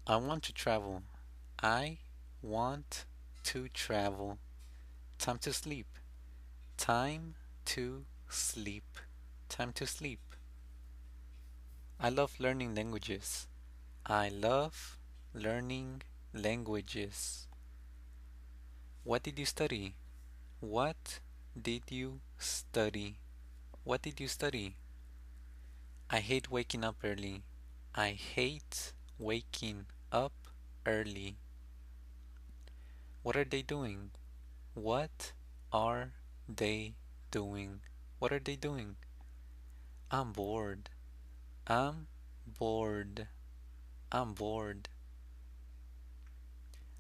I want to travel. I want to travel. Time to sleep. Time to sleep. Time to sleep. I love learning languages. I love learning languages. What did you study? What did you study? What did you study? I hate waking up early. I hate waking up early. What are they doing? What are they doing? What are they doing? I'm bored. I'm bored. I'm bored.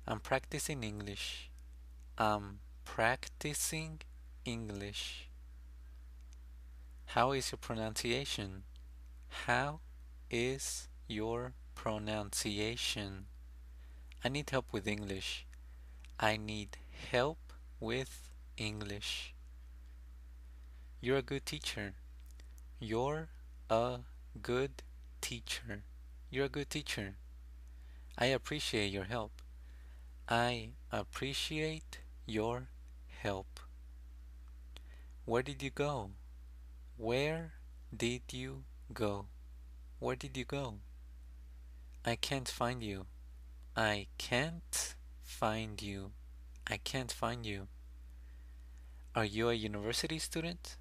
I'm practicing English. I'm practicing English. How is your pronunciation? How is your pronunciation? I need help with English. I need help with English. You're a good teacher. You're a good teacher. You're a good teacher. I appreciate your help. I appreciate your help. Where did you go? Where did you go? Where did you go? I can't find you. I can't find you. I can't find you. Are you a university student?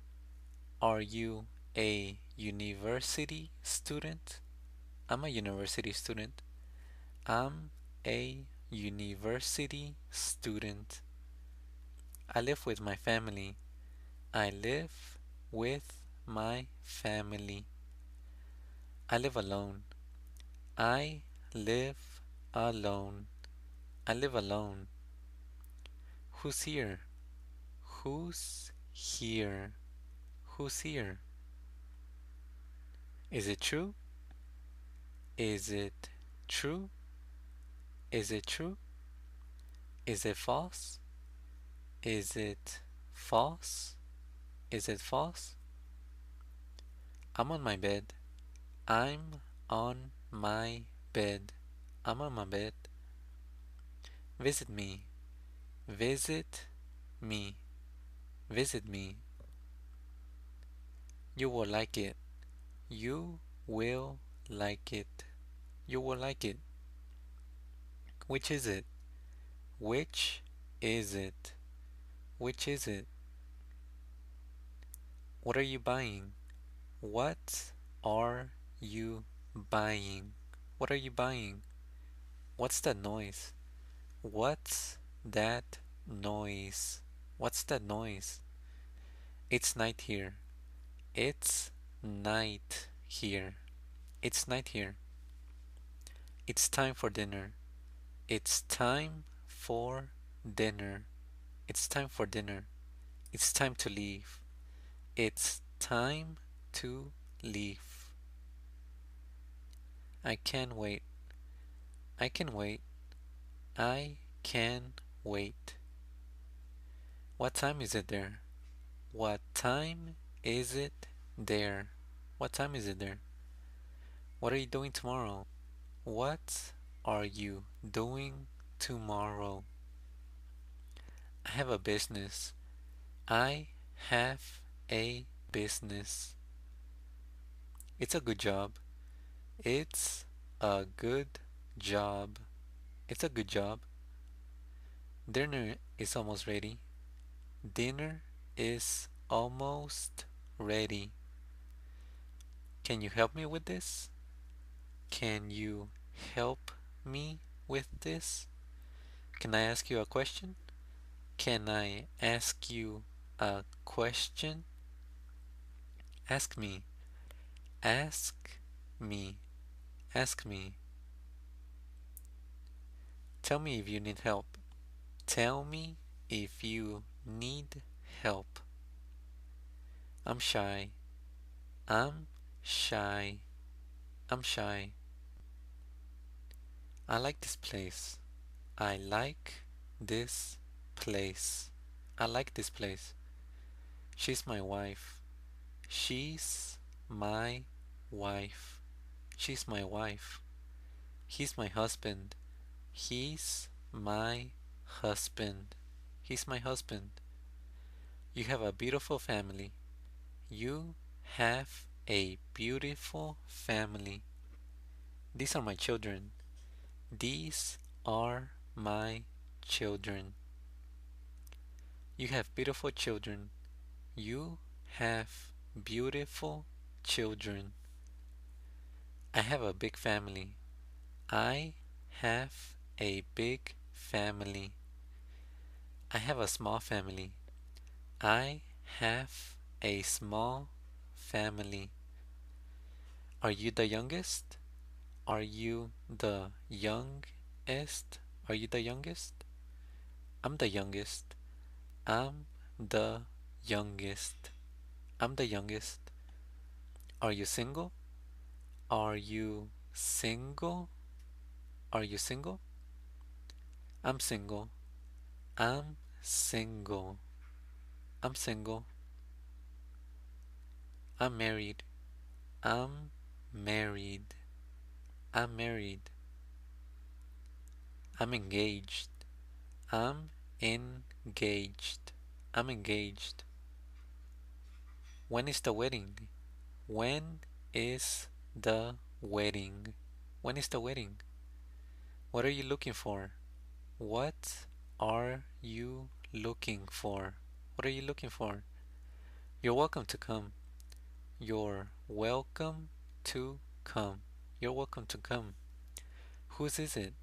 Are you a university student? I'm a university student. I'm a university student. I live with my family. I live with my family. I live alone. I live alone. I live alone. Who's here? Who's here? Who's here? Is it true? Is it true? Is it true? Is it false? Is it false? Is it false? I'm on my bed. I'm on my bed. I'm on my bed. Visit me. Visit me. Visit me. You will like it. You will like it. You will like it. Which is it? Which is it? Which is it? What are you buying? What are you buying? What are you buying? What's that noise? What's that noise? What's that noise? It's night here. It's night here. It's night here. It's time for dinner. It's time for dinner. It's time for dinner. It's time to leave. It's time to leave. I can wait. I can wait. I can wait. What time is it there? What time is it there? What time is it there? What are you doing tomorrow? What are you doing tomorrow? I have a business. I have a business. It's a good job. It's a good job. It's a good job. Dinner is almost ready. Dinner is almost ready. Can you help me with this? Can you help me with this? Can I ask you a question? Can I ask you a question? Ask me. Ask me. Ask me. Tell me if you need help. Tell me if you need help. I'm shy. I'm shy. I'm shy. I like this place. I like this place. I like this place. She's my wife. She's my wife. She's my wife. He's my husband. He's my husband. He's my husband. You have a beautiful family. You have a beautiful family. These are my children. These are my children. You have beautiful children. You have beautiful children. I have a big family. I have a big family. I have a small family. I have a small family. Are you the youngest? Are you the youngest? Are you the youngest? I'm the youngest. I'm the youngest. I'm the youngest. Are you single? Are you single? Are you single? I'm single. I'm single. I'm single. I'm married. I'm married. I'm married. I'm engaged. I'm engaged. I'm engaged. When is the wedding? When is the wedding? When is the wedding? What are you looking for? What are you looking for? What are you looking for? You're welcome to come. You're welcome to come. You're welcome to come. Whose is it?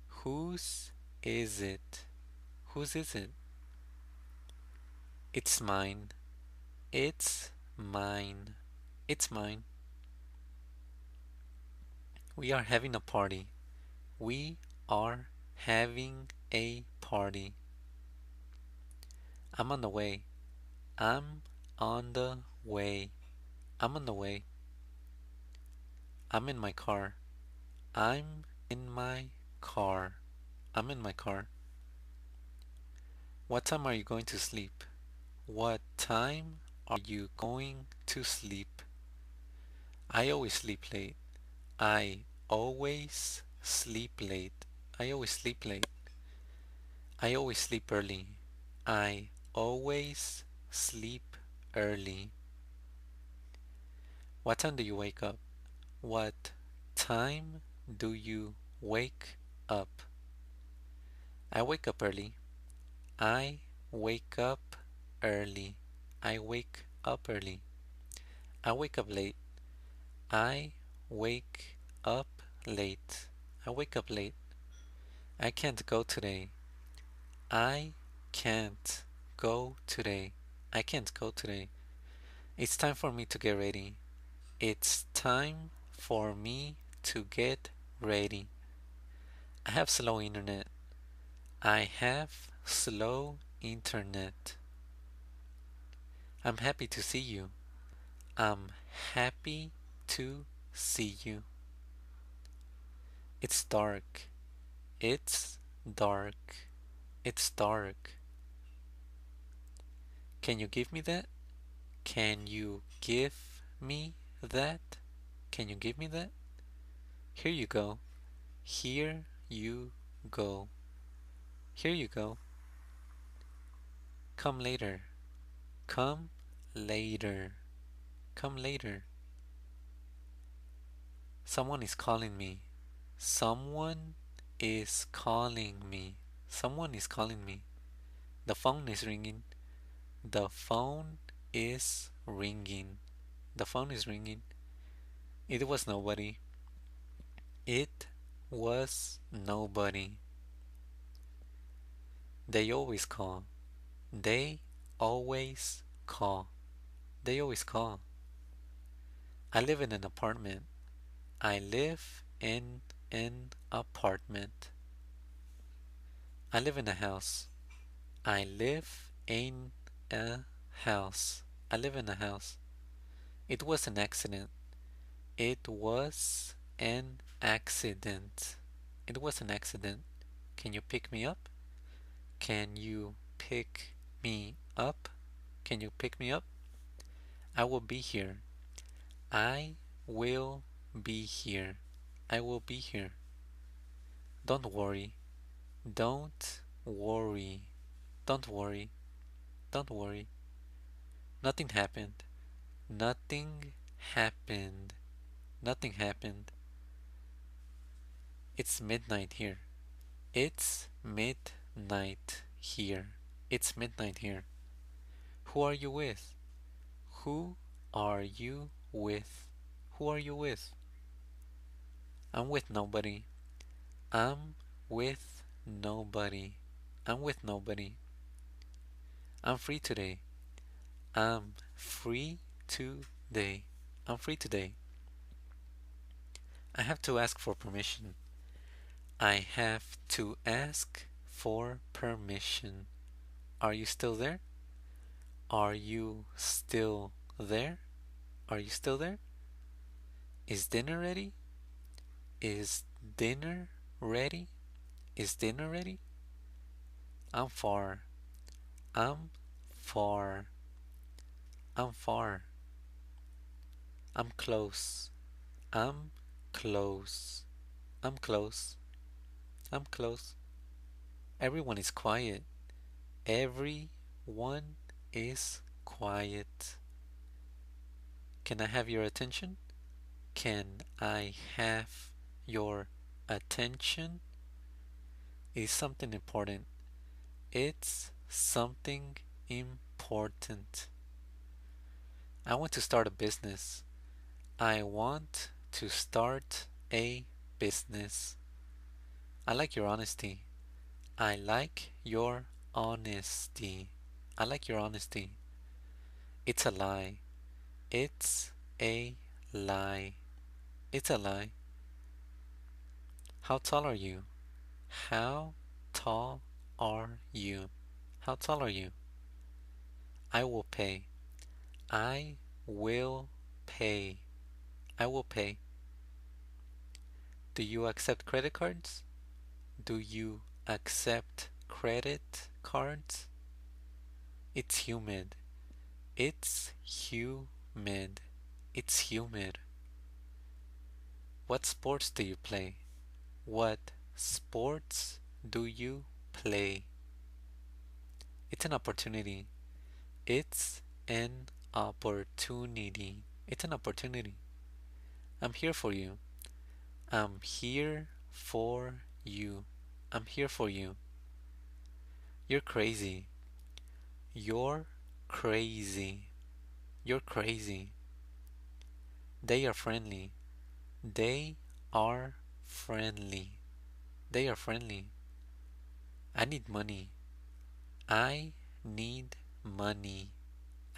Whose is it? Whose is it? It's mine. It's mine. It's mine. We are having a party. We are having a party. I'm on the way. I'm on the way. I'm on the way. I'm in my car. I'm in my car. I'm in my car. What time are you going to sleep? What time are you going to sleep? I always sleep late. I always sleep late. I always sleep late. I always sleep early. I always sleep early. What time do you wake up? What time do you wake up? I wake up early. I wake up early. I wake up early. I wake up late. I wake up late. I wake up late. I can't go today. I can't go today. I can't go today. It's time for me to get ready. It's time for me to get ready. I have slow internet. I have slow internet. I'm happy to see you. I'm happy to see you. It's dark. It's dark. It's dark. Can you give me that? Can you give me that? Can you give me that? Here you go. Here you go. Here you go. Come later. Come later. Come later. Someone is calling me. Someone is calling me. Someone is calling me. The phone is ringing. The phone is ringing. The phone is ringing. It was nobody. It was nobody. They always call. They always call. They always call. I live in an apartment. I live in an apartment. I live in a house. I live in a house. I live in a house. It was an accident. It was an accident. It was an accident. Can you pick me up? Can you pick me up? Can you pick me up? I will be here. I will be here. I will be here. Don't worry. Don't worry. Don't worry. Don't worry. Nothing happened. Nothing happened. Nothing happened. It's midnight here. It's midnight here. It's midnight here. Who are you with? Who are you with? Who are you with? I'm with nobody. I'm with nobody. I'm with nobody. I'm free today. I'm free today. I'm free today. I have to ask for permission. I have to ask for permission. Are you still there? Are you still there? Are you still there? Is dinner ready? Is dinner ready? Is dinner ready? I'm far. I'm far. I'm far. I'm close. I'm close. I'm close. I'm close. Everyone is quiet. Everyone is quiet. Can I have your attention? Can I have your attention? Is something important. It's something important. I want to start a business. I want to start a business. I like your honesty. I like your honesty. I like your honesty. It's a lie. It's a lie. It's a lie. How tall are you? How tall are you? How tall are you? I will pay. I will pay. I will pay. Do you accept credit cards? Do you accept credit cards? It's humid. It's humid. It's humid. What sports do you play? What sports do you play? It's an opportunity. It's an opportunity. It's an opportunity. I'm here for you. I'm here for you. I'm here for you. You're crazy. You're crazy. You're crazy. They are friendly. They are friendly. They are friendly. I need money. I need money.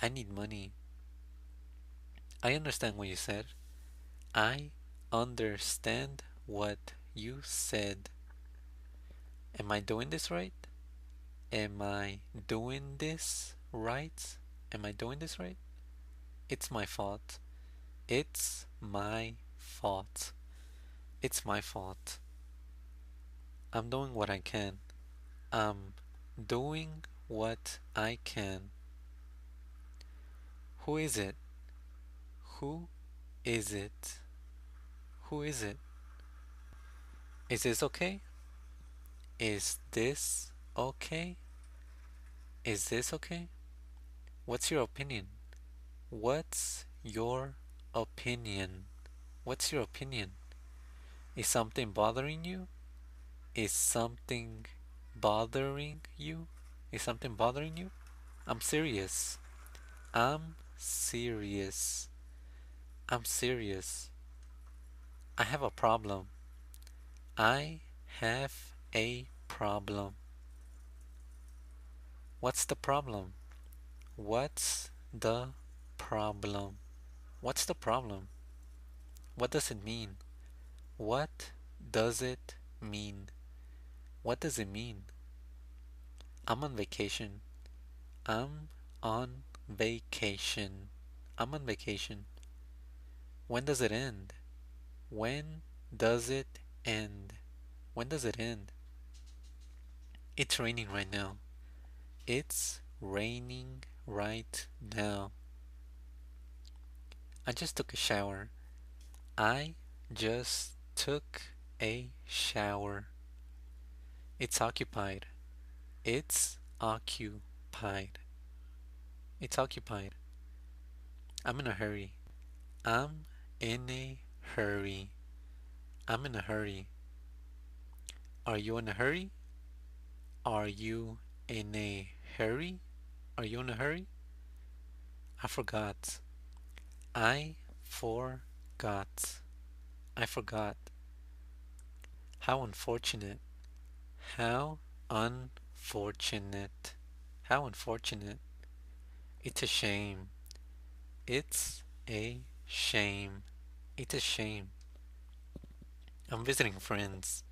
I need money. I understand what you said. I understand what you said. Am I doing this right? Am I doing this right? Am I doing this right? It's my fault. It's my fault. It's my fault. I'm doing what I can. I'm doing what I can. Who is it? Who is it? Who is it? Is this okay? Is this okay? Is this okay? What's your opinion? What's your opinion? What's your opinion? Is something bothering you? Is something bothering you? Is something bothering you? I'm serious. I'm serious. I'm serious. I have a problem. I have a problem. What's the problem? What's the problem? What's the problem? What does it mean? What does it mean? What does it mean? I'm on vacation. I'm on vacation. I'm on vacation. When does it end? When does it end? When does it end? It's raining right now. It's raining right now. I just took a shower. I just took a shower. It's occupied. It's occupied. It's occupied. I'm in a hurry. I'm in a hurry. I'm in a hurry. Are you in a hurry? Are you in a hurry? Are you in a hurry? I forgot. I forgot. I forgot. How unfortunate. How unfortunate. How unfortunate. It's a shame. It's a shame. It's a shame. I'm visiting friends.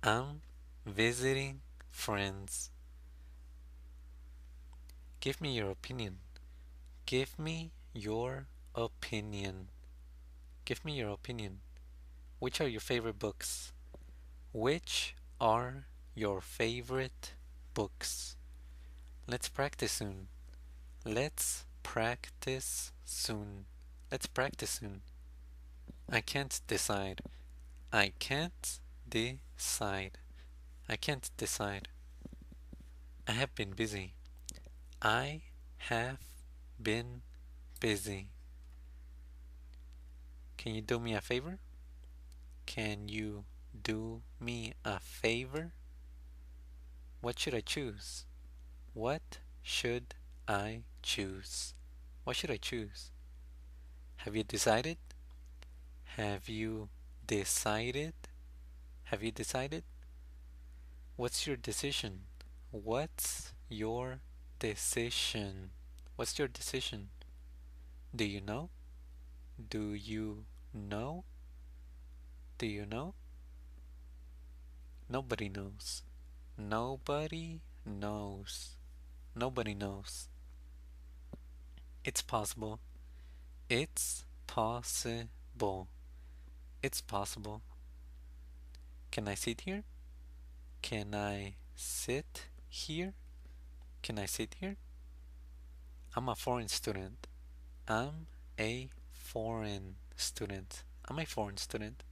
I'm visiting friends. Give me your opinion. Give me your opinion. Give me your opinion. Which are your favorite books? Which are your favorite books? Let's practice soon. Let's practice soon. Let's practice soon. I can't decide. I can't decide. I can't decide. I have been busy. I have been busy. Can you do me a favor? Can you do me a favor? What should I choose? What should I choose? What should I choose? Have you decided? Have you decided? Have you decided? What's your decision? What's your decision? What's your decision? Do you know? Do you know? Do you know? Nobody knows. Nobody knows. Nobody knows. It's possible. It's possible. It's possible. Can I sit here? Can I sit here? Can I sit here? I'm a foreign student. I'm a foreign student. I'm a foreign student.